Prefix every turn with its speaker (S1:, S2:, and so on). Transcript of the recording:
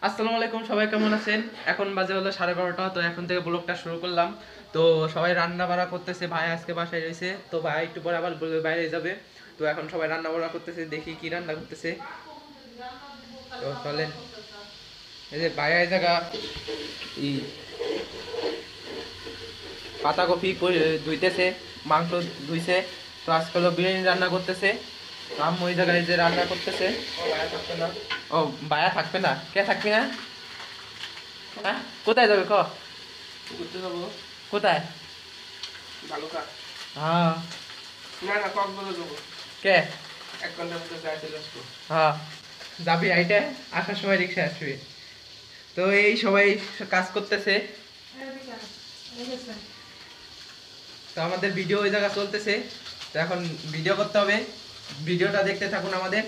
S1: আসসালামু আলাইকুম, সবাই কেমন আছেন? এখন বাজে হলো 12:30। তো এখন থেকে ব্লগটা শুরু করলাম। তো সবাই রান্না বাড়া করতেছে, ভাই আজকে বাসায় রয়েছে। তো ভাই একটু পরে আবার বাইরে যাবে। তো এখন সবাই রান্না বাড়া করতেছে, দেখি কি রান্না করতেছে। তো চলেন, এই যে ভাই এই জায়গা ই পাতাকপি ধুইতেছে, মাংস ধুইছে। তো আজকে হলো বিরিয়ানি রান্না করতেছে। তো আম্মু ওই জায়গায় যে রান্না করতেছে। ও ভাইয়া থাকবে না? কে থাকবি না? হ্যাঁ, কোথায় যাবে ক?
S2: ঘুরতে যাবো
S1: কোথায়?
S2: বালুকা।
S1: হ্যাঁ।
S2: না না, কক্সবাজার যাবো।
S1: কে?
S2: 1 ঘন্টার মধ্যে যাই চলে আসবো।
S1: হ্যাঁ, যাবি আইটা, আসার সময় রিক্সা আসবি। তো এই সবাই কাজ করতেছে। তো আমাদের ভিডিও ওই জায়গা চলতেছে। তো এখন ভিডিও করতে হবে, ভিডিওটা দেখতে থাকুন আমাদের।